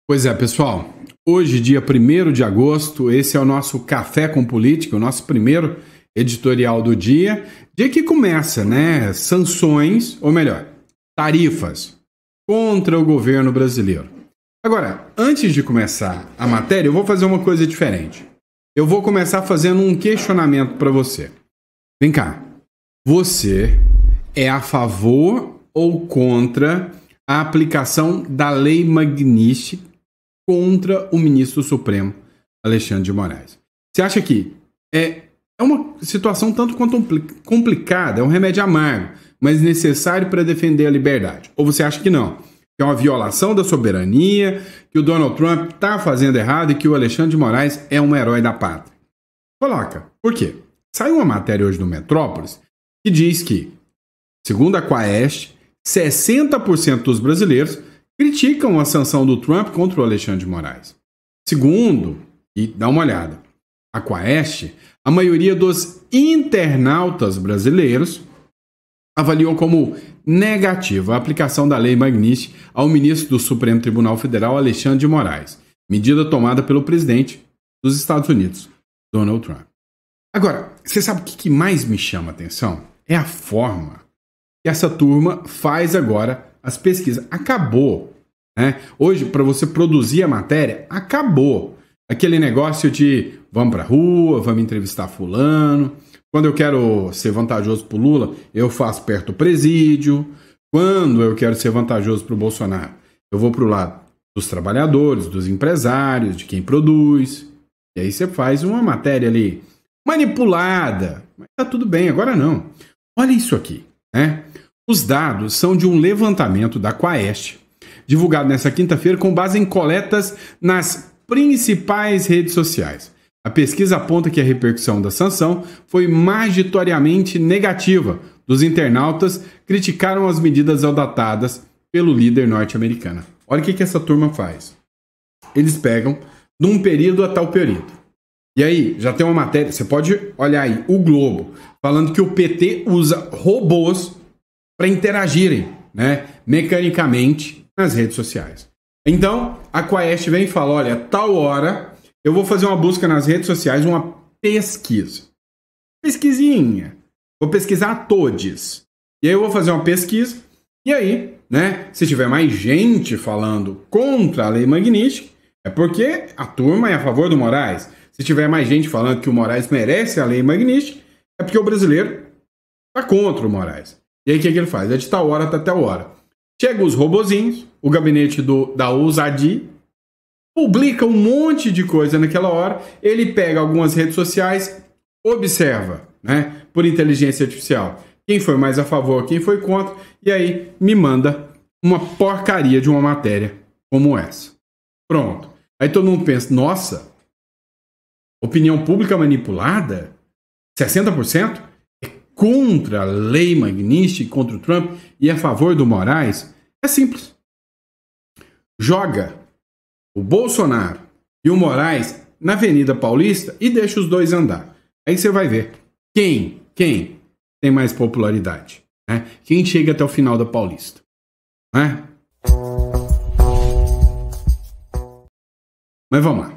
Pois é, pessoal. Hoje, dia 1º de agosto, esse é o nosso Café com Política, o nosso primeiro editorial do dia. Dia que começa, né? Sanções, ou melhor, tarifas contra o governo brasileiro. Agora, antes de começar a matéria, eu vou fazer uma coisa diferente. Eu vou começar fazendo um questionamento para você. Vem cá. Você é a favor ou contra a aplicação da Lei Magnitsky contra o ministro Supremo, Alexandre de Moraes? Você acha que é uma situação tanto quanto complicada, é um remédio amargo, mas necessário para defender a liberdade? Ou você acha que não? Que é uma violação da soberania, que o Donald Trump está fazendo errado e que o Alexandre de Moraes é um herói da pátria? Coloca. Por quê? Saiu uma matéria hoje no Metrópolis que diz que, segundo a Quaest, 60% dos brasileiros criticam a sanção do Trump contra o Alexandre de Moraes. Segundo, e dá uma olhada, a Quaest, a maioria dos internautas brasileiros avaliou como negativa a aplicação da Lei Magnitsky ao ministro do Supremo Tribunal Federal, Alexandre de Moraes, medida tomada pelo presidente dos Estados Unidos, Donald Trump. Agora, você sabe o que mais me chama a atenção? É a forma que essa turma faz agora as pesquisas. Acabou, né? Hoje, para você produzir a matéria, acabou. Aquele negócio de vamos para a rua, vamos entrevistar fulano. Quando eu quero ser vantajoso para o Lula, eu faço perto do presídio. Quando eu quero ser vantajoso para o Bolsonaro, eu vou para o lado dos trabalhadores, dos empresários, de quem produz. E aí você faz uma matéria ali manipulada. Mas tá tudo bem, agora não. Olha isso aqui, né? Os dados são de um levantamento da Quaest, divulgado nesta quinta-feira com base em coletas nas principais redes sociais. A pesquisa aponta que a repercussão da sanção foi majoritariamente negativa. Dos internautas criticaram as medidas adotadas pelo líder norte-americano. Olha o que essa turma faz. Eles pegam de um período a tal período. E aí, já tem uma matéria, você pode olhar aí, o Globo, falando que o PT usa robôs para interagirem, né, mecanicamente nas redes sociais. Então, a Quaest vem e fala, olha, tal hora eu vou fazer uma busca nas redes sociais, uma pesquisa. Pesquisinha. Vou pesquisar todos. E aí eu vou fazer uma pesquisa, e aí, né, se tiver mais gente falando contra a Lei Magnitsky, é porque a turma é a favor do Moraes. Se tiver mais gente falando que o Moraes merece a Lei Magnitsky, é porque o brasileiro está contra o Moraes. E aí o que ele faz? É de tal hora até tal hora. Chega os robozinhos, o gabinete da ousadia, publica um monte de coisa naquela hora, ele pega algumas redes sociais, observa, né, por inteligência artificial, quem foi mais a favor, quem foi contra, e aí me manda uma porcaria de uma matéria como essa. Pronto. Aí todo mundo pensa, nossa, opinião pública manipulada? 60% é contra a Lei Magnitsky, contra o Trump e a favor do Moraes? É simples. Joga o Bolsonaro e o Moraes na Avenida Paulista e deixa os dois andar. Aí você vai ver quem tem mais popularidade, né? Quem chega até o final da Paulista, né? Mas vamos lá.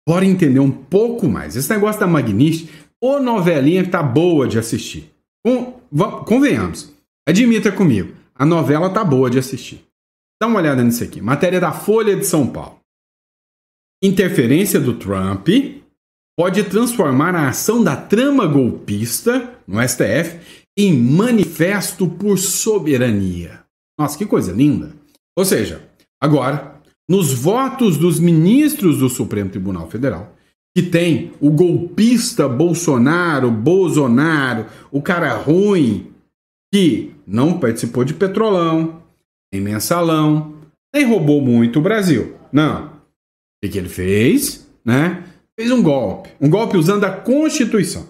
Bora entender um pouco mais. Esse negócio da Magnitsky, ô novelinha que tá boa de assistir. Convenhamos. Admita comigo. A novela tá boa de assistir. Dá uma olhada nisso aqui. Matéria da Folha de São Paulo. Interferência do Trump pode transformar a ação da trama golpista no STF em manifesto por soberania. Nossa, que coisa linda. Ou seja, agora, nos votos dos ministros do Supremo Tribunal Federal, que tem o golpista Bolsonaro, o cara ruim, que não participou de Petrolão, nem Mensalão, nem roubou muito o Brasil. Não. O que ele fez? Né? Fez um golpe usando a Constituição.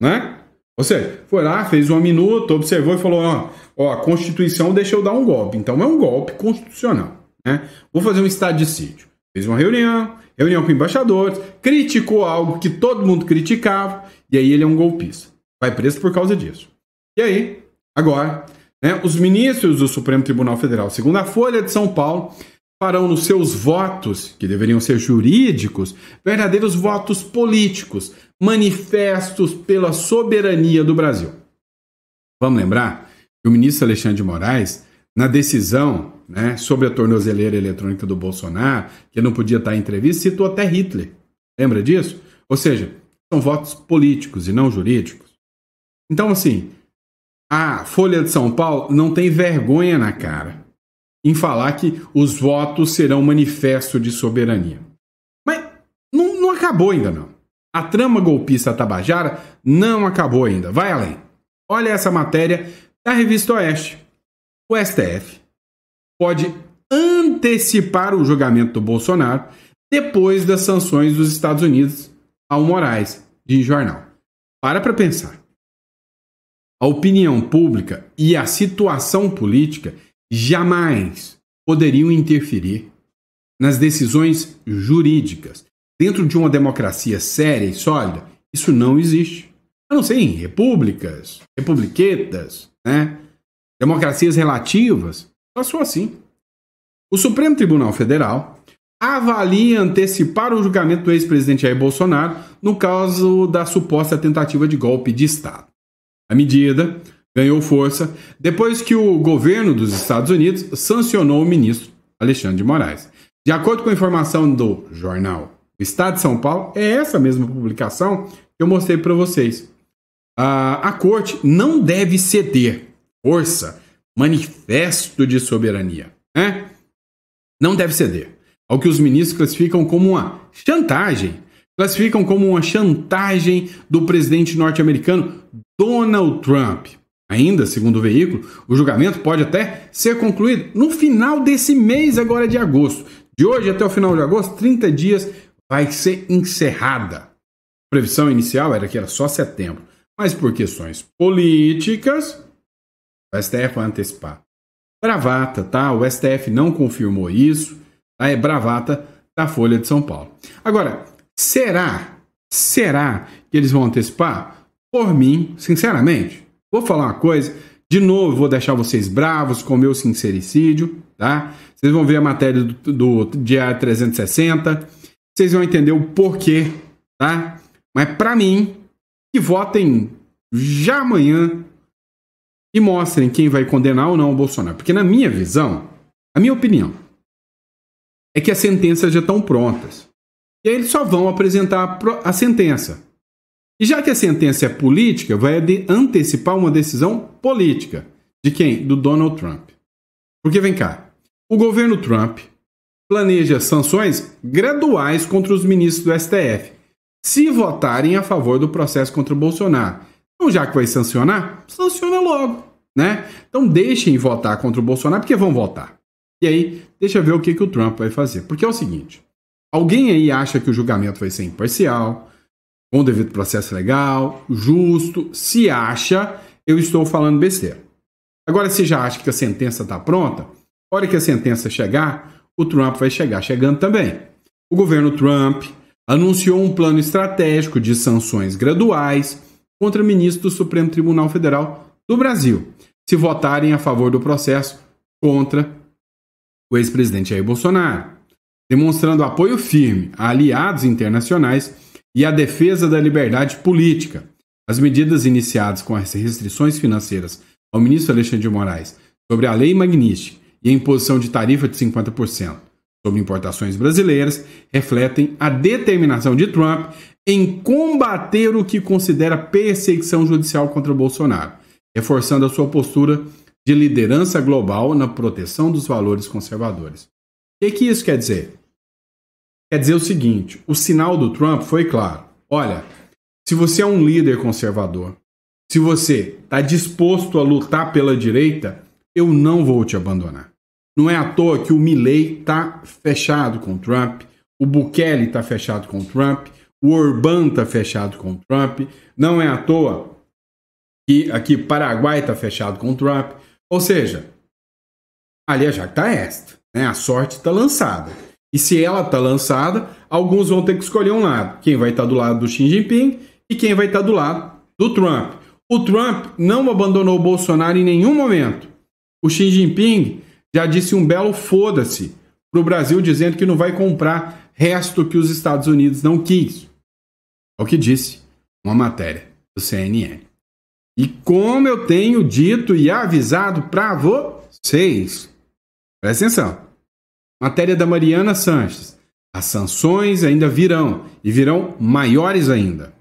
Né? Ou seja, foi lá, fez uma minuta, observou e falou, ó, a Constituição deixa eu dar um golpe. Então é um golpe constitucional. Né? Vou fazer um estado de sítio. Fez uma reunião com embaixadores, criticou algo que todo mundo criticava, e aí ele é um golpista. Vai preso por causa disso. E aí, agora, né, os ministros do Supremo Tribunal Federal, segundo a Folha de São Paulo, farão nos seus votos, que deveriam ser jurídicos, verdadeiros votos políticos, manifestos pela soberania do Brasil. Vamos lembrar que o ministro Alexandre de Moraes, na decisão, né, sobre a tornozeleira eletrônica do Bolsonaro, que não podia estar em entrevista, citou até Hitler. Lembra disso? Ou seja, são votos políticos e não jurídicos. Então, assim, a Folha de São Paulo não tem vergonha na cara em falar que os votos serão manifesto de soberania. Mas não acabou ainda, não. A trama golpista Tabajara não acabou ainda. Vai além. Olha essa matéria da Revista Oeste. O STF pode antecipar o julgamento do Bolsonaro depois das sanções dos Estados Unidos ao Moraes, de jornal. Para pensar. A opinião pública e a situação política jamais poderiam interferir nas decisões jurídicas. Dentro de uma democracia séria e sólida, isso não existe. A não ser em repúblicas, republiquetas, né? Democracias relativas, só assim. O Supremo Tribunal Federal avalia antecipar o julgamento do ex-presidente Jair Bolsonaro no caso da suposta tentativa de golpe de Estado. A medida ganhou força depois que o governo dos Estados Unidos sancionou o ministro Alexandre de Moraes. De acordo com a informação do jornal O Estado de São Paulo, é essa mesma publicação que eu mostrei para vocês. A corte não deve ceder força, manifesto de soberania, né? Não deve ceder ao que os ministros classificam como uma chantagem. Classificam como uma chantagem do presidente norte-americano Donald Trump. Ainda, segundo o veículo, o julgamento pode até ser concluído no final desse mês agora de agosto. De hoje até o final de agosto, 30 dias, vai ser encerrada. A previsão inicial era que era só setembro, mas por questões políticas, o STF vai antecipar. Bravata, tá? O STF não confirmou isso, tá? É bravata da Folha de São Paulo. Agora, será que eles vão antecipar? Por mim, sinceramente, vou falar uma coisa, de novo vou deixar vocês bravos com o meu sincericídio, tá? Vocês vão ver a matéria do Diário 360, vocês vão entender o porquê, tá? Mas para mim, que votem já amanhã e mostrem quem vai condenar ou não o Bolsonaro. Porque na minha visão, a minha opinião, é que as sentenças já estão prontas. E aí eles só vão apresentar a sentença. E já que a sentença é política, vai antecipar uma decisão política. De quem? Do Donald Trump. Porque vem cá, o governo Trump planeja sanções graduais contra os ministros do STF, se votarem a favor do processo contra o Bolsonaro. Então, já que vai sancionar, sanciona logo, né? Então, deixem votar contra o Bolsonaro, porque vão votar. E aí, deixa eu ver o que o Trump vai fazer. Porque é o seguinte, alguém aí acha que o julgamento vai ser imparcial, com o devido processo legal, justo. Se acha, eu estou falando besteira. Agora, se já acha que a sentença está pronta, a hora que a sentença chegar, o Trump vai chegar chegando também. O governo Trump anunciou um plano estratégico de sanções graduais contra ministros do Supremo Tribunal Federal do Brasil, se votarem a favor do processo contra o ex-presidente Jair Bolsonaro, demonstrando apoio firme a aliados internacionais e a defesa da liberdade política. As medidas iniciadas com as restrições financeiras ao ministro Alexandre de Moraes sobre a Lei Magnitsky e a imposição de tarifa de 50% sobre importações brasileiras refletem a determinação de Trump em combater o que considera perseguição judicial contra Bolsonaro, reforçando a sua postura de liderança global na proteção dos valores conservadores. O que isso quer dizer? Quer dizer o seguinte, o sinal do Trump foi claro. Olha, se você é um líder conservador, se você está disposto a lutar pela direita, eu não vou te abandonar. Não é à toa que o Milley está fechado com o Trump, o Bukele está fechado com o Trump, o Orbán está fechado com o Trump, não é à toa que aqui Paraguai está fechado com o Trump. Ou seja, ali a jacta est, né? A sorte está lançada. E se ela está lançada, alguns vão ter que escolher um lado. Quem vai estar do lado do Xi Jinping e quem vai estar do lado do Trump. O Trump não abandonou o Bolsonaro em nenhum momento. O Xi Jinping já disse um belo foda-se para o Brasil, dizendo que não vai comprar resto que os Estados Unidos não quis. É o que disse uma matéria do CNN. E como eu tenho dito e avisado para vocês, presta atenção, matéria da Mariana Sanches, as sanções ainda virão, e virão maiores ainda.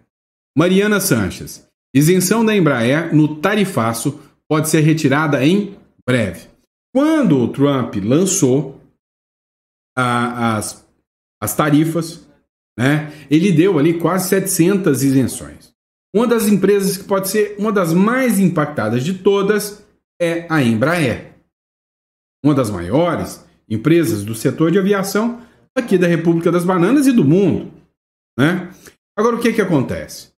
Mariana Sanches, isenção da Embraer no tarifaço pode ser retirada em breve. Quando o Trump lançou as tarifas, né, ele deu ali quase 700 isenções. Uma das empresas que pode ser uma das mais impactadas de todas é a Embraer. Uma das maiores empresas do setor de aviação aqui da República das Bananas e do mundo, né? Agora, o que acontece?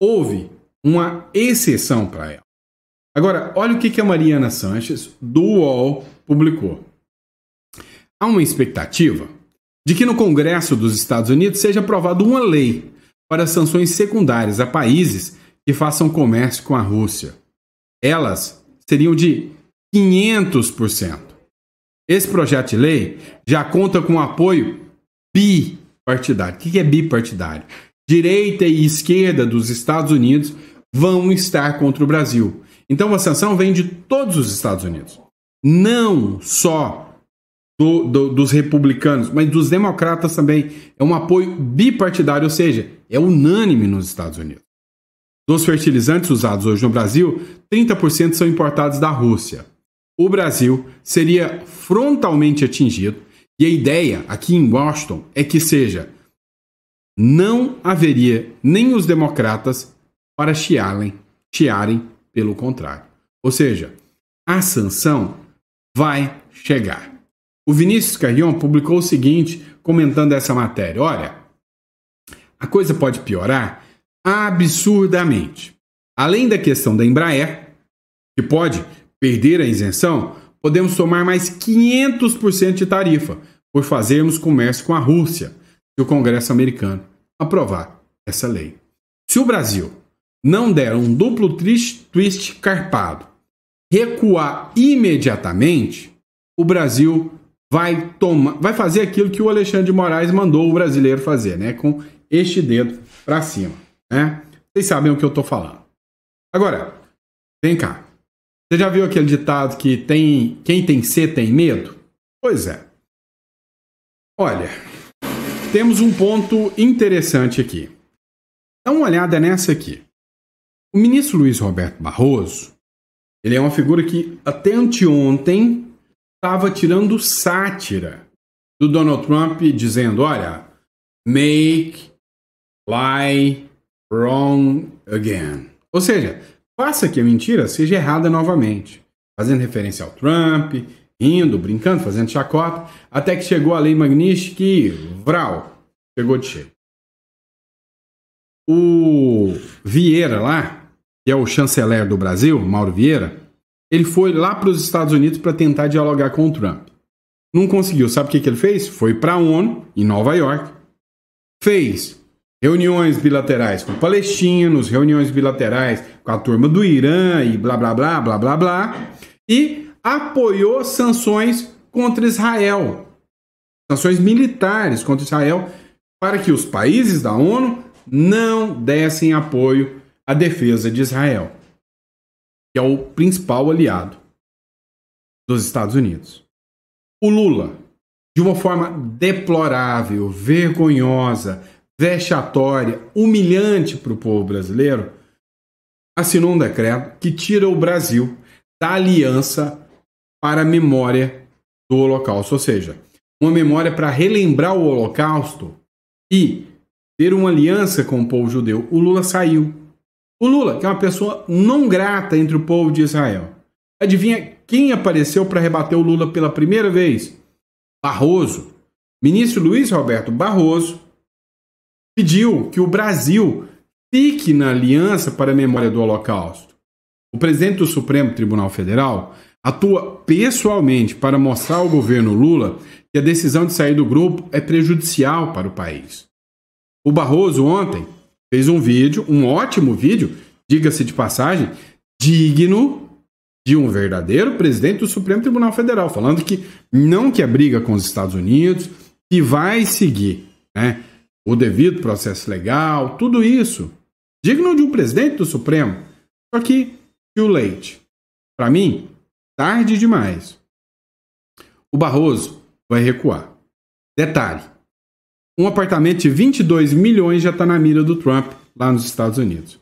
Houve uma exceção para ela. Agora, olha o que a Mariana Sanches, do UOL, publicou. Há uma expectativa de que no Congresso dos Estados Unidos seja aprovada uma lei para sanções secundárias a países que façam comércio com a Rússia. Elas seriam de 500%. Esse projeto de lei já conta com apoio bipartidário. O que é bipartidário? Direita e esquerda dos Estados Unidos vão estar contra o Brasil. Então a sanção vem de todos os Estados Unidos. Não só dos republicanos, mas dos democratas também. É um apoio bipartidário, ou seja, é unânime nos Estados Unidos. Dos fertilizantes usados hoje no Brasil, 30% são importados da Rússia. O Brasil seria frontalmente atingido e a ideia aqui em Washington é que não haveria nem os democratas para chiarem, pelo contrário. Ou seja, a sanção vai chegar. O Vinícius Carrion publicou o seguinte, comentando essa matéria. Olha, a coisa pode piorar absurdamente. Além da questão da Embraer, que pode perder a isenção, podemos tomar mais 500% de tarifa por fazermos comércio com a Rússia, se o Congresso americano aprovar essa lei. Se o Brasil não der um duplo twist carpado, recuar imediatamente, o Brasil vai fazer aquilo que o Alexandre de Moraes mandou o brasileiro fazer, né? Com este dedo para cima, né? Vocês sabem o que eu estou falando. Agora, vem cá. Você já viu aquele ditado que quem tem sede tem medo? Pois é. Olha, temos um ponto interessante aqui. Dá uma olhada nessa aqui. O ministro Luiz Roberto Barroso, ele é uma figura que até anteontem estava tirando sátira do Donald Trump, dizendo, olha, make, lie, wrong again. Ou seja, faça que a mentira seja errada novamente. Fazendo referência ao Trump, rindo, brincando, fazendo chacota, até que chegou a lei Magnitsky e, vral, pegou de cheio. O Vieira lá, que é o chanceler do Brasil, Mauro Vieira, ele foi lá para os Estados Unidos para tentar dialogar com o Trump. Não conseguiu. Sabe o que ele fez? Foi para a ONU, em Nova York, fez reuniões bilaterais com palestinos, reuniões bilaterais com a turma do Irã e blá, blá, blá, blá, blá, blá, e apoiou sanções contra Israel. Sanções militares contra Israel para que os países da ONU não dessem apoio à defesa de Israel, que é o principal aliado dos Estados Unidos. O Lula, de uma forma deplorável, vergonhosa, vexatória, humilhante para o povo brasileiro, assinou um decreto que tira o Brasil da aliança para a memória do Holocausto, ou seja, uma memória para relembrar o Holocausto e ter uma aliança com o povo judeu. O Lula saiu. O Lula, que é uma pessoa não grata entre o povo de Israel. Adivinha quem apareceu para rebater o Lula pela primeira vez? Barroso. Ministro Luiz Roberto Barroso pediu que o Brasil fique na aliança para a memória do Holocausto. O presidente do Supremo Tribunal Federal atua pessoalmente para mostrar ao governo Lula que a decisão de sair do grupo é prejudicial para o país. O Barroso ontem fez um vídeo, um ótimo vídeo, diga-se de passagem, digno de um verdadeiro presidente do Supremo Tribunal Federal, falando que não quer briga com os Estados Unidos, que vai seguir, né, o devido processo legal, tudo isso, digno de um presidente do Supremo. Só que, too late. Para mim, tarde demais. O Barroso vai recuar. Detalhe, um apartamento de 22 milhões já está na mira do Trump lá nos Estados Unidos.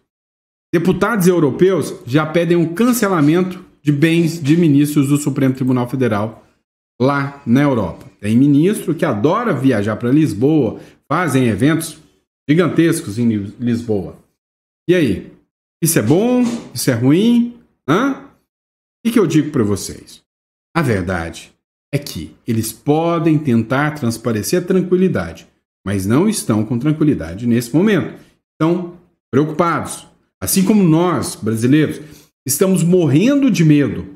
Deputados europeus já pedem um cancelamento de bens de ministros do Supremo Tribunal Federal lá na Europa. Tem ministro que adora viajar para Lisboa, fazem eventos gigantescos em Lisboa. E aí? Isso é bom? Isso é ruim? O que eu digo para vocês? A verdade é que eles podem tentar transparecer a tranquilidade, mas não estão com tranquilidade nesse momento. Estão preocupados. Assim como nós, brasileiros, estamos morrendo de medo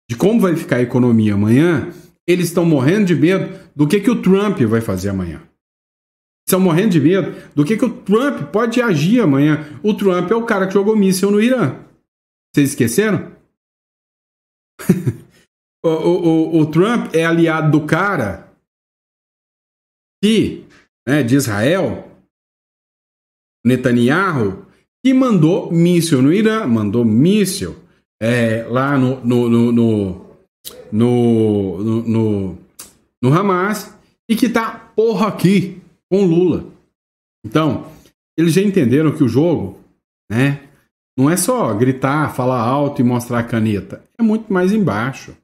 de como vai ficar a economia amanhã, eles estão morrendo de medo do que o Trump vai fazer amanhã. Estão morrendo de medo do que o Trump pode agir amanhã. O Trump é o cara que jogou míssil no Irã. Vocês esqueceram? o Trump é aliado do cara que, né, de Israel, Netanyahu, que mandou míssil no Irã, mandou míssil lá no Hamas, e que tá porra aqui com Lula. Então, eles já entenderam que o jogo, né, não é só gritar, falar alto e mostrar a caneta, é muito mais embaixo.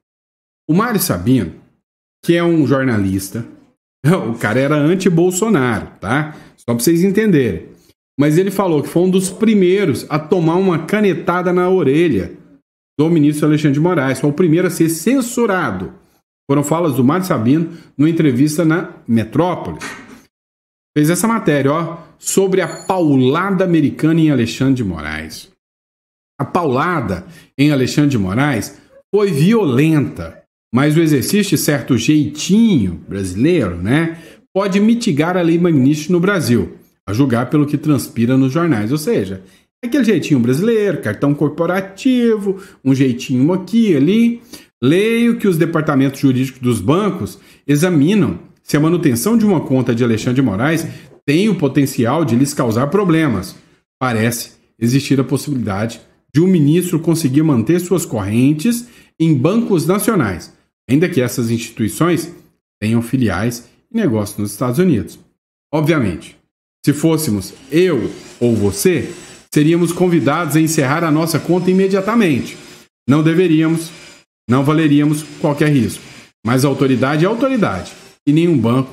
O Mário Sabino, que é um jornalista, o cara era anti-Bolsonaro, tá? Só pra vocês entenderem. Mas ele falou que foi um dos primeiros a tomar uma canetada na orelha do ministro Alexandre de Moraes. Foi o primeiro a ser censurado. Foram falas do Mário Sabino numa entrevista na Metrópole. Fez essa matéria, sobre a paulada americana em Alexandre de Moraes. A paulada em Alexandre de Moraes foi violenta, mas o exercício de certo jeitinho brasileiro, né, pode mitigar a lei Magnitsky no Brasil, a julgar pelo que transpira nos jornais. Ou seja, aquele jeitinho brasileiro, cartão corporativo, um jeitinho aqui e ali. Leio que os departamentos jurídicos dos bancos examinam se a manutenção de uma conta de Alexandre de Moraes tem o potencial de lhes causar problemas. Parece existir a possibilidade de um ministro conseguir manter suas correntes em bancos nacionais, ainda que essas instituições tenham filiais e negócios nos Estados Unidos. Obviamente, se fôssemos eu ou você, seríamos convidados a encerrar a nossa conta imediatamente. Não deveríamos, não valeríamos qualquer risco. Mas a autoridade é autoridade e nenhum banco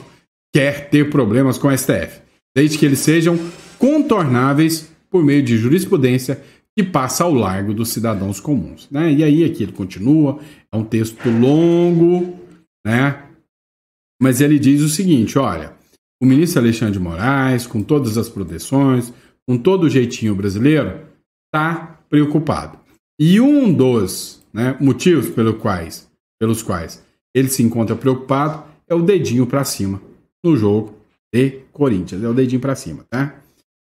quer ter problemas com a STF, desde que eles sejam contornáveis por meio de jurisprudência que passa ao largo dos cidadãos comuns, né? E aí aqui ele continua, é um texto longo, né? Mas ele diz o seguinte, olha, o ministro Alexandre de Moraes, com todas as proteções, com todo o jeitinho brasileiro, está preocupado. E um dos, né, motivos pelos quais ele se encontra preocupado é o dedinho para cima no jogo de Corinthians. É o dedinho para cima, tá?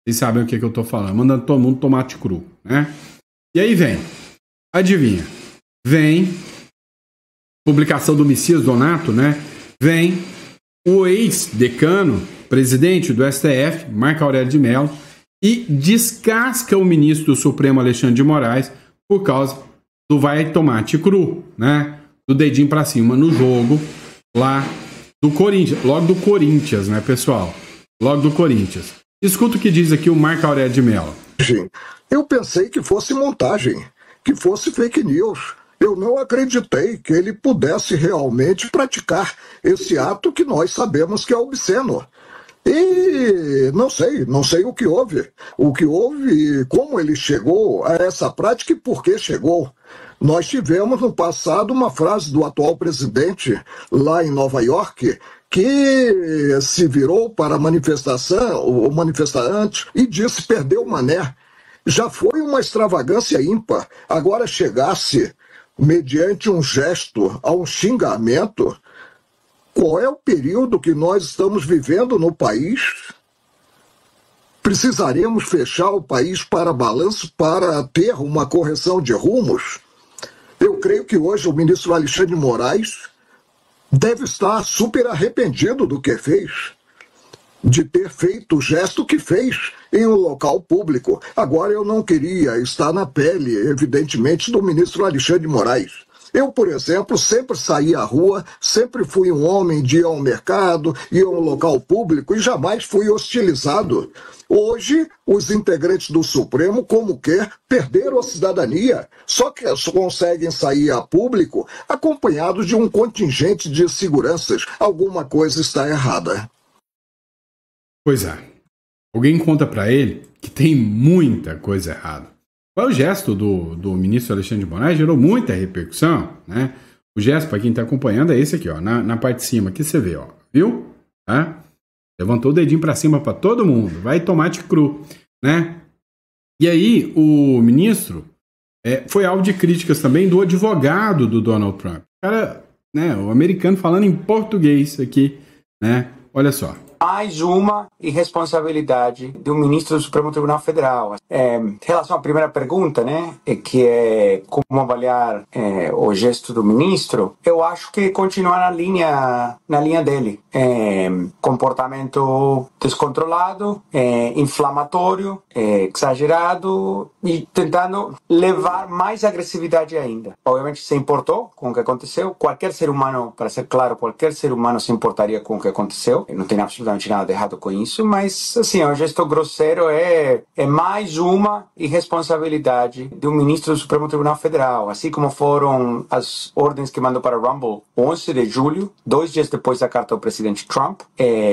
Vocês sabem o que eu tô falando, mandando todo mundo tomate cru, né? E aí vem, adivinha, vem publicação do Messias Donato, né? Vem o ex-decano, presidente do STF, Marco Aurélio de Mello, e descasca o ministro do Supremo Alexandre de Moraes por causa do vai tomate cru, né? Do dedinho para cima no jogo lá do Corinthians, logo do Corinthians, né, pessoal? Logo do Corinthians. Escuta o que diz aqui o Marco Aurélio de Mello. Eu pensei que fosse montagem, que fosse fake news. Eu não acreditei que ele pudesse realmente praticar esse ato que nós sabemos que é obsceno. E não sei o que houve. O que houve, como ele chegou a essa prática e por que chegou. Nós tivemos no passado uma frase do atual presidente lá em Nova York que se virou para a manifestação, o manifestante, e disse perdeu o mané. Já foi uma extravagância ímpar. Agora chegasse, mediante um gesto, a um xingamento, qual é o período que nós estamos vivendo no país? Precisaremos fechar o país para balanço para ter uma correção de rumos? Eu creio que hoje o ministro Alexandre de Moraes deve estar super arrependido do que fez, de ter feito o gesto que fez em um local público. Agora, eu não queria estar na pele, evidentemente, do ministro Alexandre de Moraes. Eu, por exemplo, sempre saí à rua, sempre fui um homem de ir ao mercado, ir a um local público e jamais fui hostilizado. Hoje, os integrantes do Supremo, como quer, perderam a cidadania. Só que conseguem sair a público acompanhados de um contingente de seguranças. Alguma coisa está errada. Pois é. Alguém conta pra ele que tem muita coisa errada. O gesto do ministro Alexandre de Moraes gerou muita repercussão, né? O gesto, para quem está acompanhando, é esse aqui, ó, na parte de cima, aqui você vê, ó, viu? Tá? Levantou o dedinho para cima para todo mundo, vai tomate cru, né? E aí o ministro foi alvo de críticas também do advogado do Donald Trump. O cara, né, o americano falando em português aqui, né? Olha só. Mais uma irresponsabilidade do ministro do Supremo Tribunal Federal. Em relação à primeira pergunta, né, que é como avaliar o gesto do ministro, eu acho que continua na linha dele. Comportamento descontrolado, inflamatório, exagerado e tentando levar mais agressividade ainda. Obviamente se importou com o que aconteceu. Qualquer ser humano, para ser claro, qualquer ser humano se importaria com o que aconteceu. Não tem absolutamente nada de errado com isso, mas assim, o gesto grosseiro é mais uma irresponsabilidade do ministro do Supremo Tribunal Federal, assim como foram as ordens que mandou para Rumble 11 de julho, 2 dias depois da carta do presidente Trump,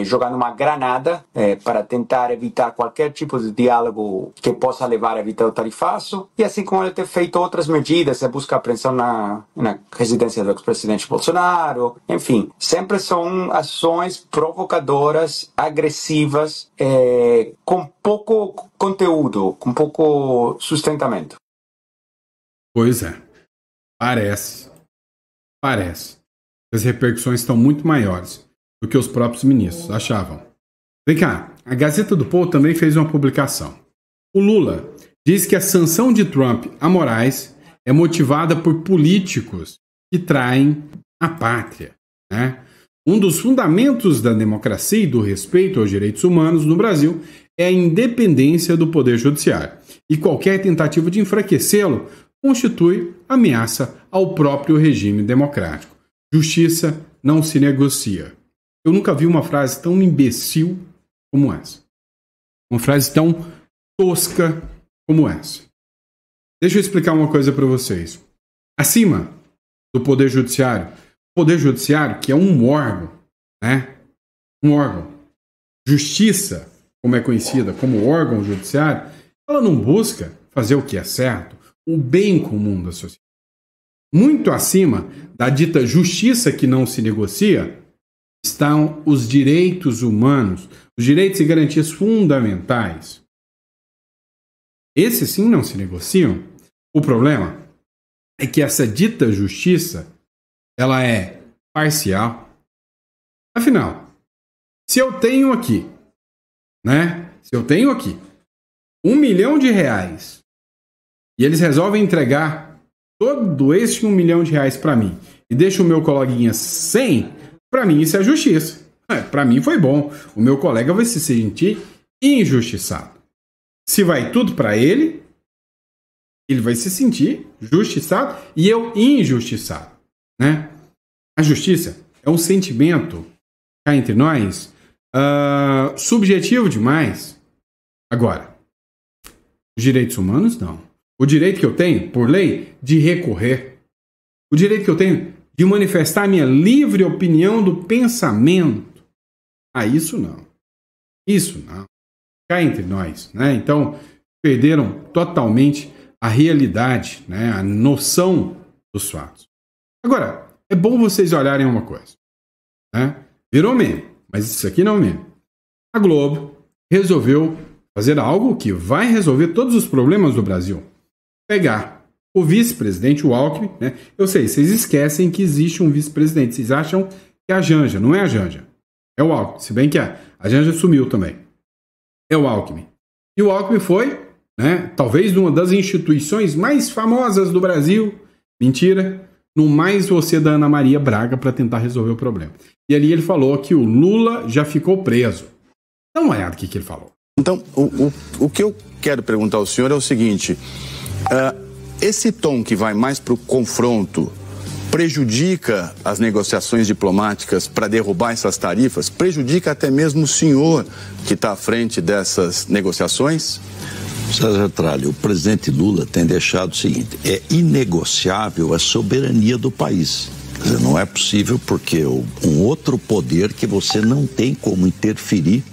jogando uma granada para tentar evitar qualquer tipo de diálogo que possa levar a evitar o tarifaço, e assim como ele ter feito outras medidas, buscar apreensão na residência do ex-presidente Bolsonaro, enfim, sempre são ações provocadoras, agressivas, com pouco conteúdo, com pouco sustentamento. Pois é. Parece. As repercussões estão muito maiores do que os próprios ministros achavam. Vem cá, a Gazeta do Povo também fez uma publicação. O Lula diz que a sanção de Trump a Moraes é motivada por políticos que traem a pátria, né? Um dos fundamentos da democracia e do respeito aos direitos humanos no Brasil é a independência do Poder Judiciário, e qualquer tentativa de enfraquecê-lo constitui ameaça ao próprio regime democrático. Justiça não se negocia. Eu nunca vi uma frase tão imbecil como essa. Uma frase tão tosca como essa. Deixa eu explicar uma coisa para vocês. Acima do Poder Judiciário, o Poder Judiciário, que é um órgão, né? Um órgão. Justiça, como é conhecida como órgão judiciário, ela não busca fazer o que é certo, o bem comum da sociedade. Muito acima da dita justiça que não se negocia estão os direitos humanos, os direitos e garantias fundamentais. Esses sim não se negociam. O problema é que essa dita justiça ela é parcial. Afinal, se eu tenho aqui, né? Se eu tenho aqui R$1 milhão e eles resolvem entregar todo esse R$1 milhão para mim e deixa o meu coleguinha sem, para mim isso é justiça. Para mim foi bom. O meu colega vai se sentir injustiçado. Se vai tudo para ele, ele vai se sentir justiçado e eu injustiçado, né? A justiça é um sentimento, cá entre nós, subjetivo demais. Agora, os direitos humanos, não. O direito que eu tenho, por lei, de recorrer. O direito que eu tenho de manifestar a minha livre opinião do pensamento. Isso não. Isso não. Cá entre nós, né? Então, perderam totalmente a realidade, né? A noção dos fatos. Agora, é bom vocês olharem uma coisa, né? Virou meme, mas isso aqui não é meme. A Globo resolveu fazer algo que vai resolver todos os problemas do Brasil. Pegar o vice-presidente, o Alckmin, né? Eu sei, vocês esquecem que existe um vice-presidente. Vocês acham que é a Janja. Não é a Janja. É o Alckmin. Se bem que a Janja sumiu também. É o Alckmin. E o Alckmin foi, né, talvez uma das instituições mais famosas do Brasil Mentira. No mais você da Ana Maria Braga para tentar resolver o problema. E ali ele falou que o Lula já ficou preso. Dá uma olhada o que ele falou. Então, o que eu quero perguntar ao senhor é o seguinte, esse tom que vai mais para o confronto prejudica as negociações diplomáticas para derrubar essas tarifas? Prejudica até mesmo o senhor que está à frente dessas negociações? César Tralli, o presidente Lula tem deixado o seguinte, é inegociável a soberania do país. Quer dizer, não é possível porque um outro poder que você não tem como interferir,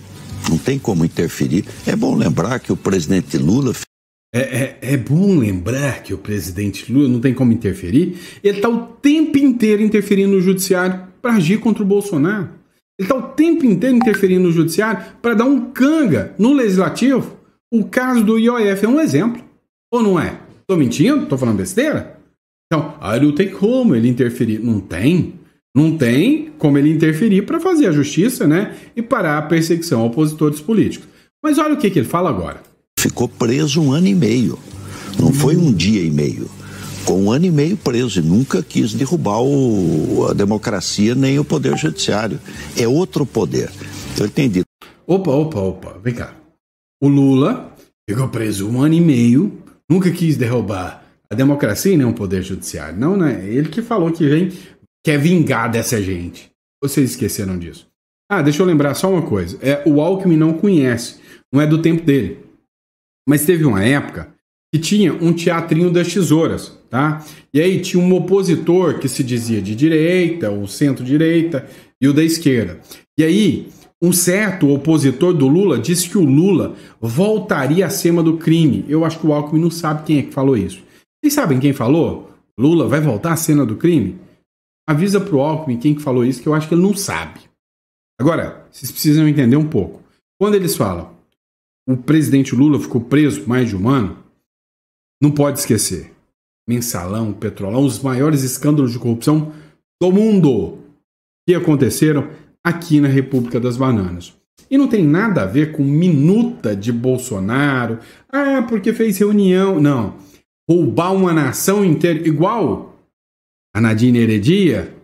É bom lembrar que o presidente Lula... É bom lembrar que o presidente Lula não tem como interferir. Ele está o tempo inteiro interferindo no judiciário para agir contra o Bolsonaro. Ele está o tempo inteiro interferindo no judiciário para dar um canga no legislativo. O caso do IOF é um exemplo. Ou não é? Estou mentindo? Estou falando besteira? Então, não tem como ele interferir. Não tem. Não tem como ele interferir para fazer a justiça, né? E parar a perseguição a opositores políticos. Mas olha o que ele fala agora. Ficou preso 1 ano e meio. Não foi 1 dia e meio. Ficou 1 ano e meio preso e nunca quis derrubar a democracia nem o poder judiciário. É outro poder. Eu entendi. Opa. Vem cá. O Lula ficou preso 1 ano e meio, nunca quis derrubar a democracia e nem o poder judiciário. Não, né? Ele que falou que quer vingar dessa gente. Vocês esqueceram disso. Deixa eu lembrar só uma coisa. O Alckmin não conhece, não é do tempo dele. Mas teve uma época que tinha um teatrinho das tesouras, tá? E aí tinha um opositor que se dizia de direita, o centro-direita e o da esquerda. E aí, um certo opositor do Lula disse que o Lula voltaria à cena do crime. Eu acho que o Alckmin não sabe quem é que falou isso. Vocês sabem quem falou? Lula vai voltar à cena do crime? Avisa pro Alckmin quem que falou isso, que eu acho que ele não sabe. Agora, vocês precisam entender um pouco. Quando eles falam o presidente Lula ficou preso por mais de 1 ano, não pode esquecer. Mensalão, Petrolão, os maiores escândalos de corrupção do mundo que aconteceram aqui na República das Bananas. E não tem nada a ver com minuta de Bolsonaro. Porque fez reunião. Não. Roubar uma nação inteira, igual a Nadine Heredia,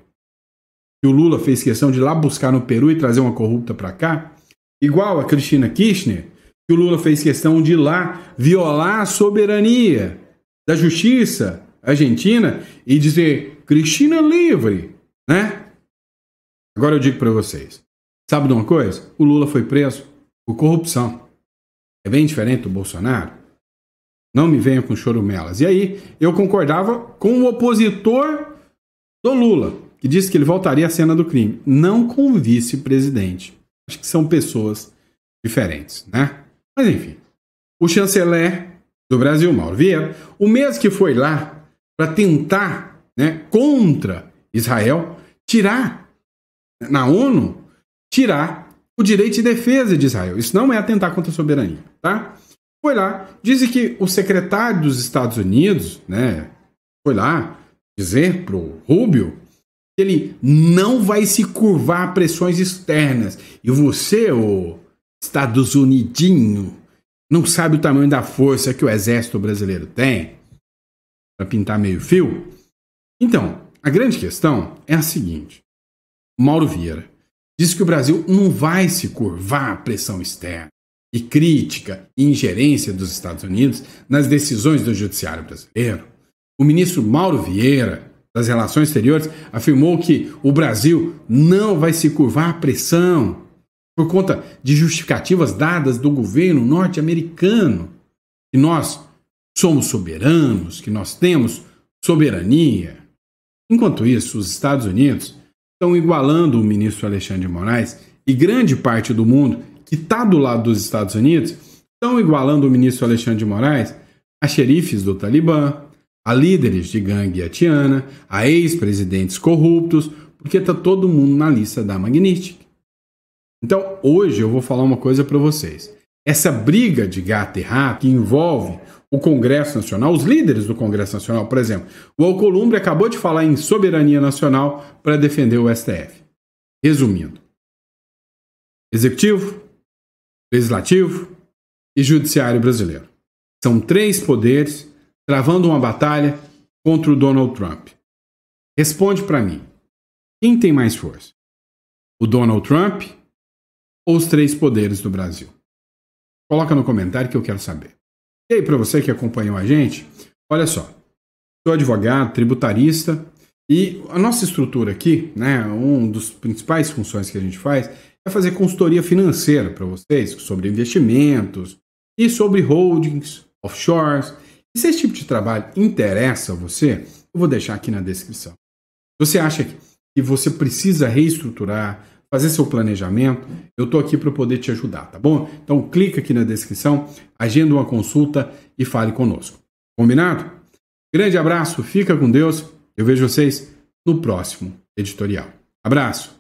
que o Lula fez questão de ir lá buscar no Peru e trazer uma corrupta para cá, igual a Cristina Kirchner, que o Lula fez questão de ir lá violar a soberania da justiça argentina e dizer Cristina livre, né? Agora eu digo para vocês, sabe de uma coisa? O Lula foi preso por corrupção. É bem diferente do Bolsonaro. Não me venha com chorumelas. E aí eu concordava com o opositor do Lula, que disse que ele voltaria à cena do crime, não com o vice-presidente. Acho que são pessoas diferentes, né? Mas enfim, o chanceler do Brasil, Mauro Vieira, o mesmo que foi lá para tentar, né, contra Israel, tirar, na ONU, tirar o direito de defesa de Israel. Isso não é atentar contra a soberania, tá? Foi lá, disse que o secretário dos Estados Unidos, né, foi lá dizer pro Rubio que ele não vai se curvar a pressões externas. E você, ô Estados Unidinho, não sabe o tamanho da força que o exército brasileiro tem para pintar meio fio? Então, a grande questão é a seguinte. Mauro Vieira disse que o Brasil não vai se curvar à pressão externa e crítica e ingerência dos Estados Unidos nas decisões do judiciário brasileiro. O ministro Mauro Vieira, das Relações Exteriores, afirmou que o Brasil não vai se curvar à pressão por conta de justificativas dadas do governo norte-americano, que nós somos soberanos, que nós temos soberania. Enquanto isso, os Estados Unidos estão igualando o ministro Alexandre de Moraes e grande parte do mundo que está do lado dos Estados Unidos estão igualando o ministro Alexandre de Moraes a xerifes do Talibã, a líderes de gangue haitiana, a ex-presidentes corruptos, porque está todo mundo na lista da Magnitsky. Então, hoje eu vou falar uma coisa para vocês. Essa briga de gato e rato que envolve o Congresso Nacional, os líderes do Congresso Nacional, por exemplo, o Alcolumbre acabou de falar em soberania nacional para defender o STF. Resumindo, Executivo, Legislativo e Judiciário brasileiro. São 3 poderes travando uma batalha contra o Donald Trump? Responde para mim. Quem tem mais força? O Donald Trump ou os 3 poderes do Brasil? Coloca no comentário que eu quero saber. E aí, para você que acompanhou a gente, olha só. Sou advogado, tributarista e a nossa estrutura aqui, né, uma das principais funções que a gente faz é fazer consultoria financeira para vocês sobre investimentos e sobre holdings, offshores. E se esse tipo de trabalho interessa a você, eu vou deixar aqui na descrição. Se você acha que você precisa reestruturar, fazer seu planejamento, eu estou aqui para poder te ajudar, tá bom? Então clica aqui na descrição, agenda uma consulta e fale conosco. Combinado? Grande abraço, fica com Deus. Eu vejo vocês no próximo editorial. Abraço!